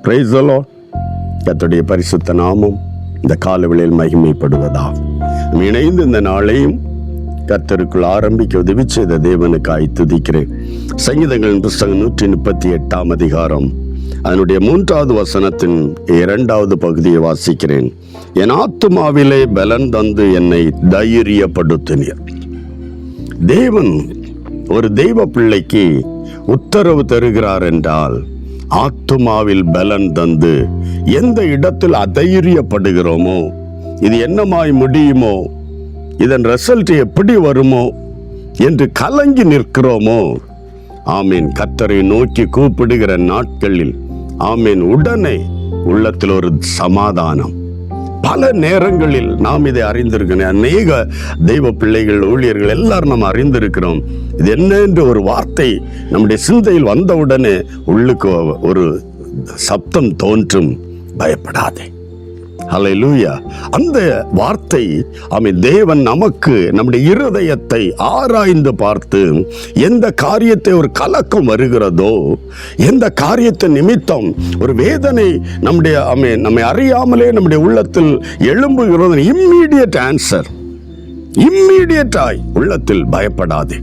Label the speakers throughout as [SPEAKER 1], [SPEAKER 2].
[SPEAKER 1] Praise the Lord. கர்த்தருடைய பரிசுத்த நாமம் இந்த காலவெளியில் மகிமைப்படுவதாகும். இணைந்து இந்த நாளையும் கர்த்தருக்குள் ஆரம்பிக்க உதவி செய்த தேவனுக்காய் துதிக்கிறேன். சங்கீதங்களின் புஸ்தகம் 138 அதிகாரம் அதனுடைய 3வது வசனத்தின் 2வது பகுதியை வாசிக்கிறேன். என் ஆத்துமாவிலே பலன் தந்து என்னை தைரியப்படுத்தினீர். தேவன் ஒரு தெய்வ பிள்ளைக்கு உத்தரவு தருகிறார் என்றால் ஆத்துமாவில் பலன் தந்து எந்த இடத்தில் அதைரியப்படுகிறோமோ, இது என்னமாய் முடியுமோ, இதன் ரிசல்ட் எப்படி வருமோ என்று கலங்கி நிற்கிறோமோ, ஆமீன், கர்த்தரை நோக்கி கூப்பிடுகிற நாட்களில் ஆமீன் உடனே உள்ளத்தில் ஒரு சமாதானம். பல நேரங்களில் நாம் இதை அறிந்திருக்கிறோம். அநேக தெய்வ பிள்ளைகள், ஊழியர்கள் எல்லாரும் நாம் அறிந்திருக்கிறோம். இது என்ன என்று ஒரு வார்த்தை நம்முடைய சிந்தையில் வந்தவுடனே உள்ளுக்கு ஒரு சப்தம் தோன்றும், பயப்படாதே. ஹல்லேலூயா. அந்த வார்த்தை ஆமென், தேவன் நமக்கு நம்முடைய இருதயத்தை ஆராய்ந்து பார்த்து எந்த காரியத்தை ஒரு கலக்கம் வருகிறதோ, எந்த காரியத்தை நிமித்தம் ஒரு வேதனை நம்முடைய நம்மை அறியாமலே நம்முடைய உள்ளத்தில் எழும்புகிறது, இம்மீடியட் ஆன்சர், இம்மீடியட்டாய் உள்ளத்தில் பயப்படாதே.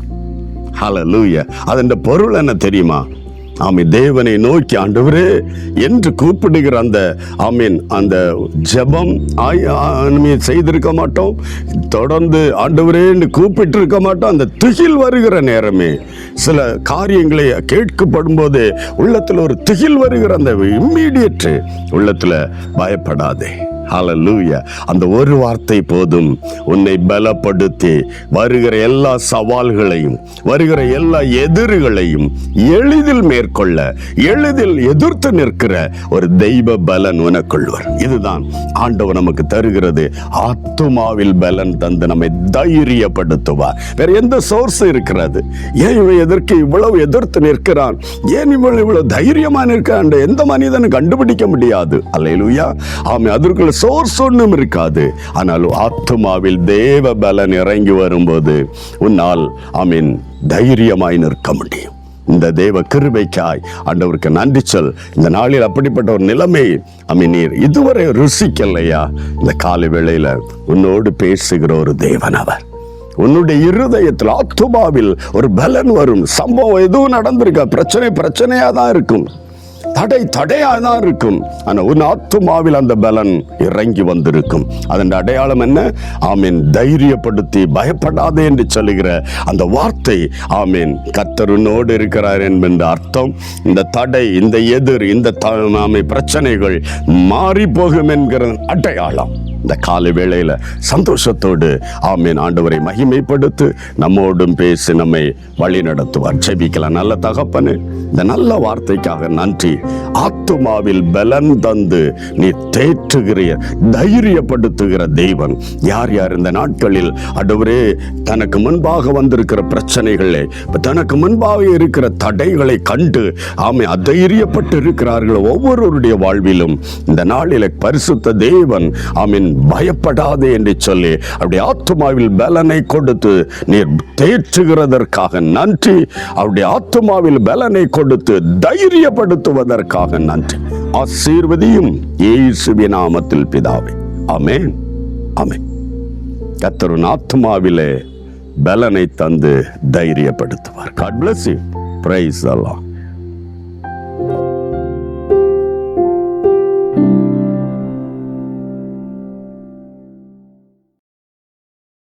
[SPEAKER 1] ஹல்லேலூயா. அதன் பொருள் என்ன தெரியுமா? ஆமீன், தேவனை நோக்கி ஆண்டவரே என்று கூப்பிடுகிற அந்த ஆமீன் அந்த ஜெபம் செய்திருக்க மாட்டோம். தொடர்ந்து ஆண்டவரே என்று கூப்பிட்டு இருக்க மாட்டோம். அந்த திகில் வருகிற நேரமே, சில காரியங்களை கேட்கப்படும் போது உள்ளத்தில் ஒரு திகில் வருகிற அந்த இம்மீடியட் உள்ளத்தில் பயப்படாதே. ஹல்லேலூயா. அந்த ஒரு வார்த்தை போதும் உன்னை பலப்படுத்தி வருகிற எல்லா சவால்களையும், வருகிற எல்லா எதிரிகளையும் எளிதில் மேற்கொள்ள, எளிதில் எதிர்த்து நிற்கிற ஒரு தெய்வ பலன் உனக்குள்வர். இதுதான் ஆண்டவர் நமக்கு தருகிறது. ஆத்துமாவில் பலன் தந்து நம்மை தைரியப்படுத்துவார். வேற எந்த சோர்ஸ் இருக்கிறது? ஏன் இவன் எதற்கு இவ்வளவு எதிர்த்து நிற்கிறான், ஏன் இவ்வளவு தைரியமா நிற்கிறான், எந்த மனிதனும் கண்டுபிடிக்க முடியாது. அல்லேலூயா. ஆமென். அதற்குள்ள சோர்ஸ் ஒன்றும் இருக்காது. ஆனால் ஆத்துமாவில் தேவ பலன் இறங்கி வரும்போது உன்னால் ஆமீன் தைரியமாய் நிற்க முடியும். இந்த தேவ கிருபைக்காய் ஆண்டவருக்கு நன்றி சொல். இந்த நாளில் அப்படிப்பட்ட ஒரு நிலைமை ஆமீன் நீர் இதுவரை ருசிக்கலையா? இந்த காலை வேளையில உன்னோடு பேசுகிற ஒரு தேவன் அவர். உன்னுடைய இருதயத்தில் ஆத்துமாவில் ஒரு பலன் வரும். சம்பவம் எதுவும் நடந்திருக்க, பிரச்சனையா தான் இருக்கும், தடையாக தான் இருக்கும். ஆனால் உன் ஆத்துமாவில் அந்த பலன் இறங்கி வந்திருக்கும். அதன் அடையாளம் என்ன? ஆமீன், தைரியப்படுத்தி பயப்படாதே என்று சொல்லுகிற அந்த வார்த்தை. ஆமீன், கர்த்தர் உன்னோடு இருக்கிறார் என்கின்ற அர்த்தம். இந்த தடை, இந்த எதிர், இந்த பிரச்சனைகள் மாறி போகும் என்கிற அடையாளம். இந்த காலை வேளையில சந்தோஷத்தோடு ஆமீன் ஆண்டவரை மகிமைப்படுத்து, நம்மோடும் பேசி நம்மை வழி நடத்துவார். ஜெபிக்கலாம். நல்ல தகப்பனே, இந்த நல்ல வார்த்தைக்காக நன்றி. ஆத்துமாவில் பலன் தந்து நீ தேற்றுகிற, தைரியப்படுத்துகிற தெய்வன். யார் யார் இந்த நாட்களில் ஆண்டவரே தனக்கு முன்பாக வந்திருக்கிற பிரச்சனைகளை, தனக்கு முன்பாக இருக்கிற தடைகளை கண்டு அதைரியப்பட்டு இருக்கிறார்கள், ஒவ்வொருவருடைய வாழ்விலும் இந்த நாளில் பரிசுத்த தேவன் ஆமீன் பயப்படாதே என்று சொல்லி அவருடைய ஆத்துமாவில் பலனை கொடுத்து நீர் தேற்றுகிறதற்காக நன்றி. அவருடைய ஆத்துமாவில் பலனை கொடுத்து தைரியப்படுத்துவதற்காக நன்றி. ஆசீர்வதியும் இயேசுவின் நாமத்தில் பிதாவே. ஆமென், ஆமென். கர்த்தர் ஆத்துமாவிலே பலனை தந்து தைரியப்படுத்துவார். God bless you. Praise the Lord.